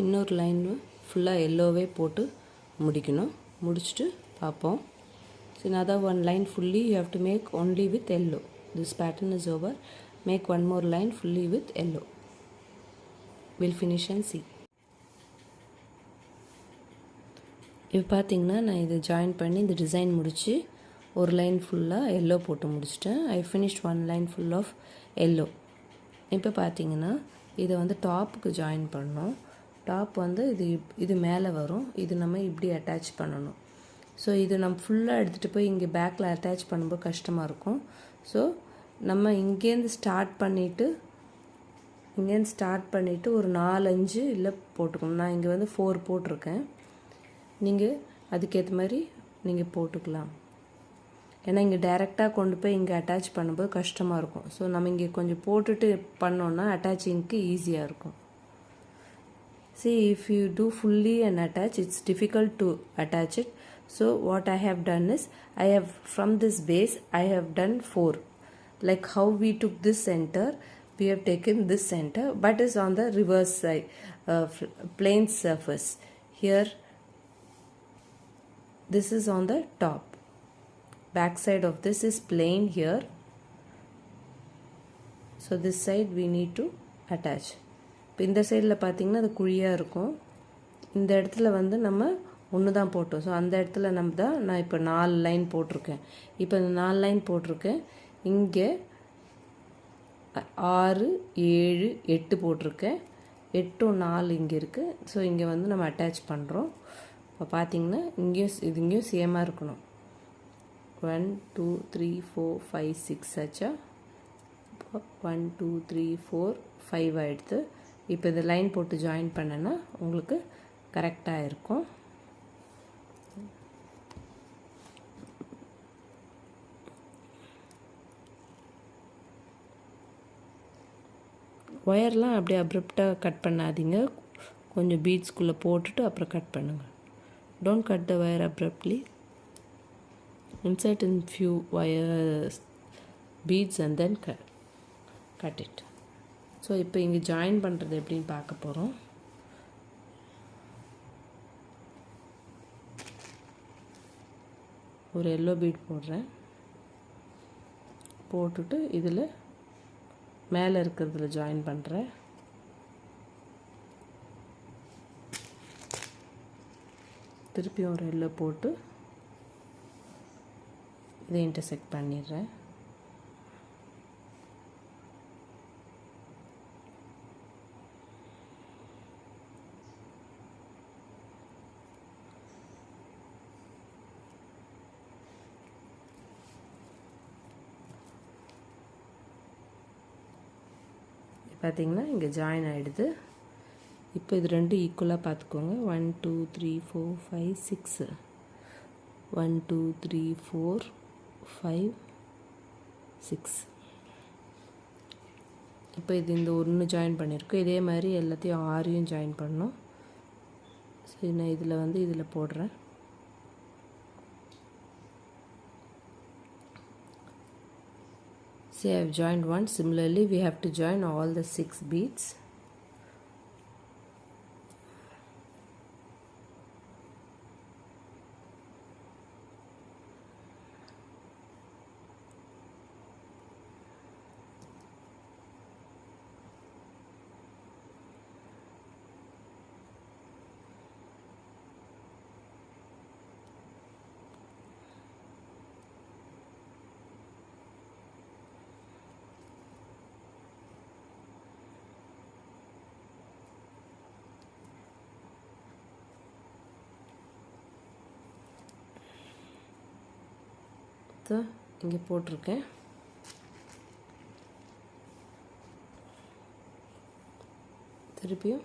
இன்னொரு லைன் ஃபுல்லாக எல்லோவே போட்டு முடிக்கணும். முடிச்சுட்டு பார்ப்போம். So another one line fully you have to make only with yellow. This pattern is over. Make one more line fully with yellow. We'll finish and see. இப்போ பார்த்தீங்கன்னா நான் இதை ஜாயின் பண்ணி இந்த டிசைன் முடித்து ஒரு லைன் ஃபுல்லாக எல்லோ போட்டு முடிச்சிட்டேன். I finished one line full of yellow. இப்போ பார்த்தீங்கன்னா இதை வந்து டாப்புக்கு ஜாயின் பண்ணோம். டாப் வந்து இது மேலே வரும். இது நம்ம இப்படி அட்டாச் பண்ணணும். ஸோ இது நம்ம ஃபுல்லாக எடுத்துகிட்டு போய் இங்கே பேக்கில் அட்டாச் பண்ணும்போது கஷ்டமாக இருக்கும். ஸோ நம்ம இங்கேருந்து ஸ்டார்ட் பண்ணிவிட்டு ஒரு 4-5 இல்லை போட்டுக்கணும். நான் இங்கே வந்து 4 போட்டிருக்கேன். நீங்கள் அதுக்கேற்ற மாதிரி நீங்கள் போட்டுக்கலாம். ஏன்னா இங்கே டைரெக்டாக கொண்டு போய் இங்கே அட்டாச் பண்ணும்போது கஷ்டமாக இருக்கும். ஸோ நம்ம இங்கே கொஞ்சம் போட்டுட்டு பண்ணோன்னா அட்டாச்சிங்க்கு ஈஸியாக இருக்கும். See, if you do fully and attach, it's difficult to attach it. So what I have done is, from this base, I have done 4. Like how we took this center, we have taken this center, but it's on the reverse side, plain surface. Here, this is on the top. Back side of this is plain here. So this side we need to attach. இப்போ இந்த சைடில் பார்த்திங்கன்னா அது குழியாக இருக்கும். இந்த இடத்துல வந்து நம்ம ஒன்று தான் போட்டோம். ஸோ அந்த இடத்துல நான் இப்போ 4 லைன் போட்டிருக்கேன். இப்போ இந்த 4 லைன் போட்டிருக்கேன். இங்கே 6, 7, 8 போட்டிருக்கேன். 8ம் 4 இங்கே இருக்குது. ஸோ இங்கே வந்து நம்ம அட்டாச் பண்ணுறோம். இப்போ பார்த்திங்கன்னா இங்கேயும் சேமாக இருக்கணும். 1 2 3 4 5 6 ஆச்சா. 1 2 3 4 5 ஆகிடுது. இப்போ இந்த லைன் போட்டு ஜாயின் பண்ணனா உங்களுக்கு கரெக்டாக இருக்கும். ஒயர்லாம் அப்படியே அப்ரப்டாக கட் பண்ணாதீங்க. கொஞ்சம் பீட்ஸ்குள்ளே போட்டுட்டு அப்புறம் கட் பண்ணுங்கள். Don't cut the wire abruptly. Insert in few wires beads and then cut it. So இப்போ இங்கே ஜாயின் பண்ணுறது எப்படின்னு பார்க்க போகிறோம். ஒரு எல்லோ பீட் போடுறேன். போட்டுட்டு இதில் மேலே இருக்கிறதுல ஜாயின் பண்ணுறேன். திருப்பியும் ஒரு எல்லோ போட்டு இதை இன்டர்செக்ட் பண்ணிடுறேன். பார்த்திங்கன்னா இங்கே ஜாயின் ஆகிடுது. இப்போ இது ரெண்டும் ஈக்குவலாக பார்த்துக்கோங்க. 1 2 3 4 5 6 1 2 3 4 5 6. இப்போ இது இந்த ஒன்று ஜாயின் பண்ணியிருக்கோம். இதே மாதிரி எல்லாத்தையும் 6ஐயும் ஜாயின் பண்ணணும். சரி, நான் இதில் வந்து இதில் போடுறேன். See, I have joined one. Similarly, we have to join all the 6 beads. இங்கே போட்டிருக்கேன். திருப்பியும்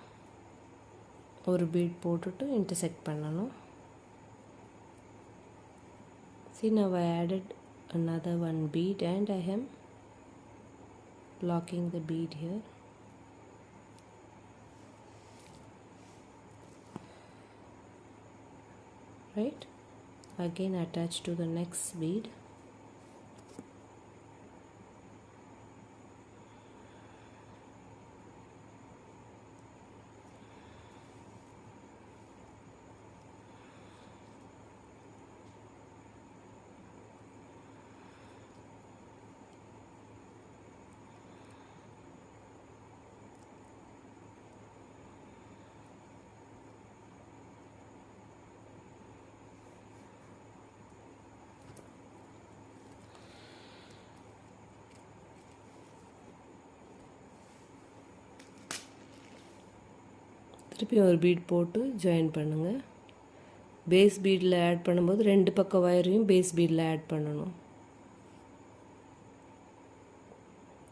ஒரு பீட் போட்டுட்டு இன்டர்செக்ட் பண்ணணும். See, now I added another one bead and I am locking the bead here. Right, again attach to the next bead. திருப்பியும் ஒரு beat போட்டு join பண்ணுங்கள். பேஸ் பீடில் ஆட் பண்ணும்போது 2 பக்கம் வயரையும் பேஸ் பீடில் ஆட் பண்ணணும்.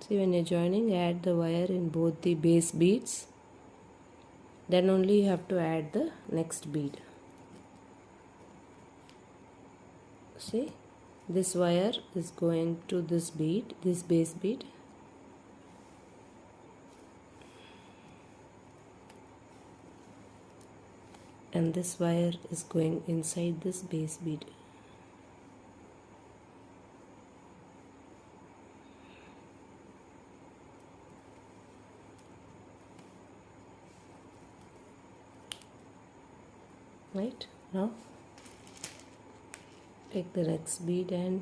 See, when you're joining, add the wire in both the base beads. Then only you have to add the next bead. See, this wire is going to this bead, this base bead. And this wire is going inside this base bead. Right, now take the next bead, and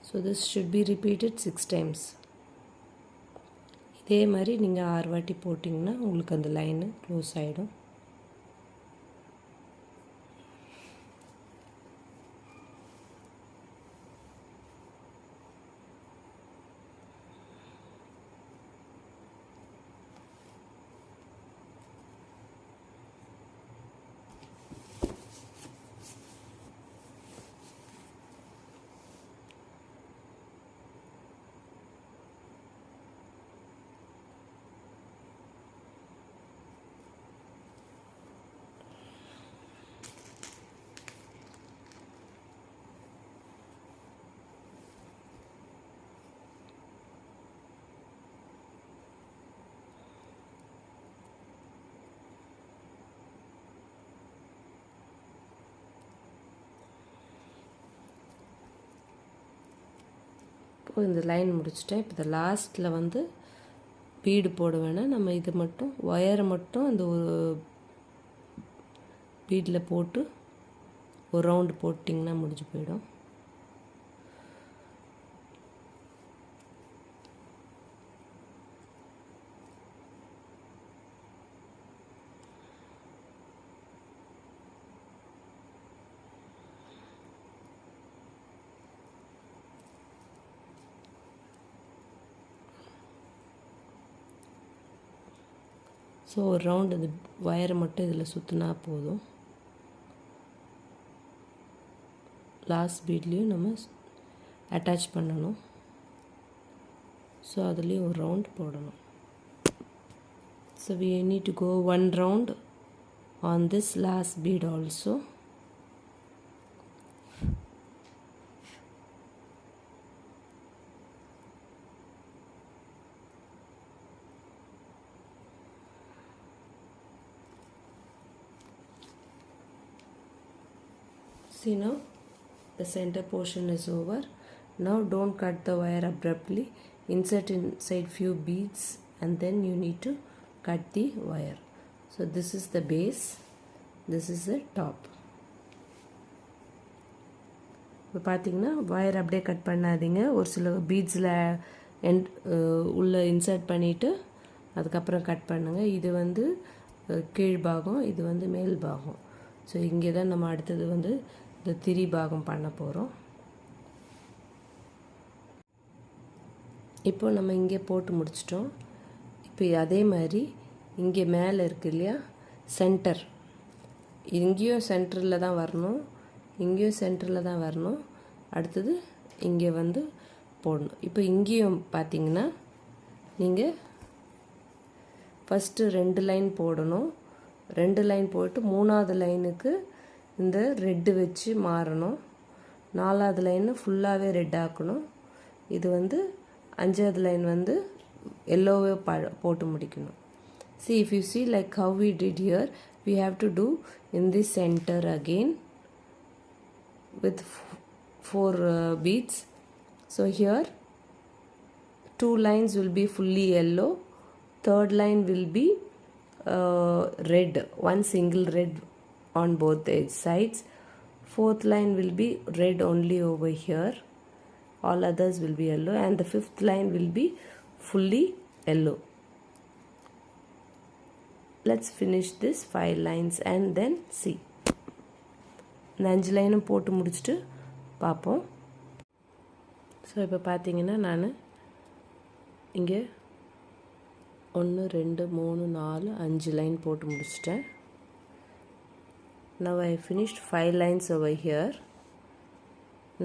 so this should be repeated 6 times. இதே மாதிரி நீங்கள் 6 வாட்டி போட்டிங்கன்னா உங்களுக்கு அந்த line close ஆகிடும். இந்த line முடிச்சிட்டேன். இப்போ இந்த லாஸ்ட்டில் வந்து பீடு போட வேணாம், நம்ம இது மட்டும் ஒயரை மட்டும் அந்த ஒரு பீடில் போட்டு ஒரு ரவுண்டு போட்டிங்கன்னா முடிஞ்சு போயிடும். ஸோ ஒரு ரவுண்ட் அந்த ஒயரை மட்டும் இதில் சுற்றினா போதும். லாஸ்ட் பீட்லேயும் நம்ம அட்டாச் பண்ணணும். ஸோ அதுலேயும் ஒரு ரவுண்ட் போடணும். So we need to go 1 round on this last bead also. See, now the center portion is over. Now don't cut the wire abruptly. Insert inside few beads and then you need to cut the wire. So this is the base, this is the top. இப்போ பார்த்தீங்கன்னா wire அப்படியே cut பண்ணாதீங்க. ஒரு சில பீட்ஸில் உள்ள insert பண்ணிவிட்டு அதுக்கப்புறம் cut பண்ணுங்கள். இது வந்து கீழ் பாகம், இது வந்து மேல் பாகம். ஸோ இங்கே தான் நம்ம அடுத்தது வந்து இந்த திரி பாகம் பண்ண போகிறோம். இப்போ நம்ம இங்கே போட்டு முடிச்சிட்டோம். இப்போ அதே மாதிரி இங்கே மேலே இருக்குது இல்லையா சென்டர், இங்கேயும் சென்டரில் தான் வரணும், இங்கேயும் சென்டரில் தான் வரணும். அடுத்தது இங்கே வந்து போடணும். இப்போ இங்கேயும் பார்த்தீங்கன்னா நீங்கள் ஃபஸ்ட்டு 2 லைன் போடணும். 2 லைன் போட்டு 3ஆவது லைனுக்கு இந்த ரெட்டு வச்சு மாறணும். 4ஆவது லைனு ஃபுல்லாகவே ரெட் ஆக்கணும். இது வந்து 5ஆவது லைன் வந்து எல்லோவே போட்டு முடிக்கணும். See, if you see like how we did here, we have to do in the center again with 4 beads. So here 2 lines will be fully yellow, 3rd line will be red, one single red on both edge sides. 4th line will be red only over here, all others will be yellow, and the 5th line will be fully yellow. Let's finish this 5 lines and then see. இந்த 5 லைனும் போட்டு முடிச்சுட்டு பார்ப்போம். So இப்போ பார்த்தீங்கன்னா நான் இங்கே 1 2 3 4 5 line போட்டு முடிச்சிட்டேன். Now I finished 5 lines over here.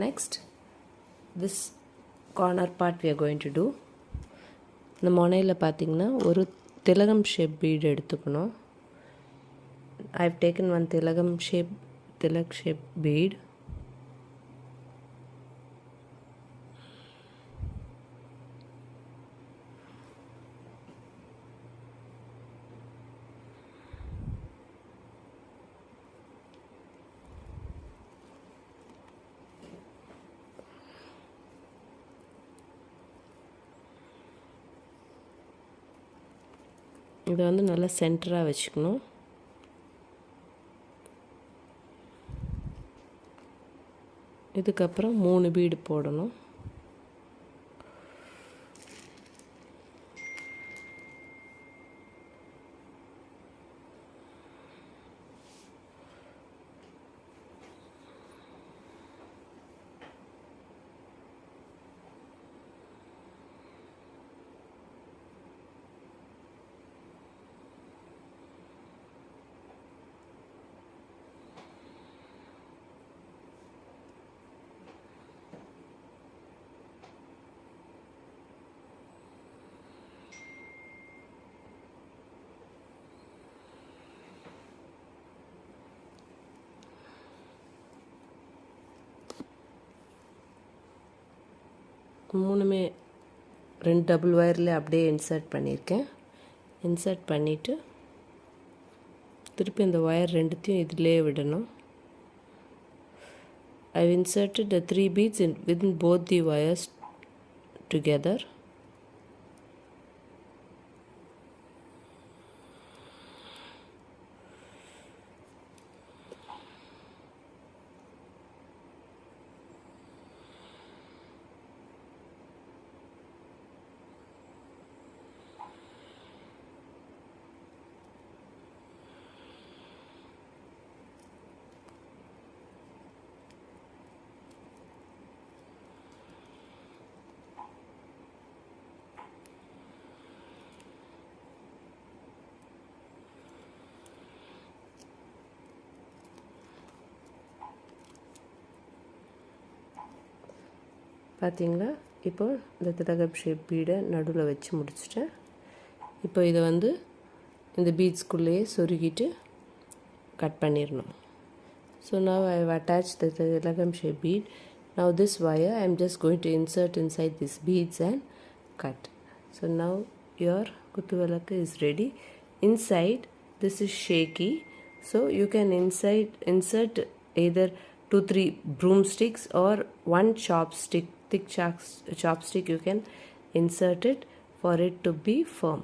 Next, this corner part we are going to do. இந்த முனையில் பார்த்தீங்கன்னா ஒரு திலகம் ஷேப் பீடு எடுத்துக்கணும். I have taken one tilak shape bead. இதை வந்து நல்லா சென்டராக வச்சுக்கணும். இதுக்கப்புறம் 3 பீடு போடணும். மூணுமே 2 டபுள் ஒயரில் அப்படியே இன்சர்ட் பண்ணியிருக்கேன். இன்சர்ட் பண்ணிவிட்டு திருப்பி இந்த ஒயர் ரெண்டுத்தையும் இதிலே விடணும். I've inserted the 3 beads within both the wires together. பார்த்தீங்களா, இப்போ இந்த திலகம் ஷேப் பீடை நடுவில் வச்சு முடிச்சிட்டேன். இப்போ இதை வந்து இந்த பீட்ஸ்குள்ளேயே சொருகிட்டு கட் பண்ணிடணும். So now I have attached the tilagam shape bead. Now this wire I am just going to insert inside these beads and cut. So now your kuttu vilakku is ready. Inside this is shaky, so you can insert either 2-3 broomsticks or one chopstick, thick chopstick you can insert it for it to be firm.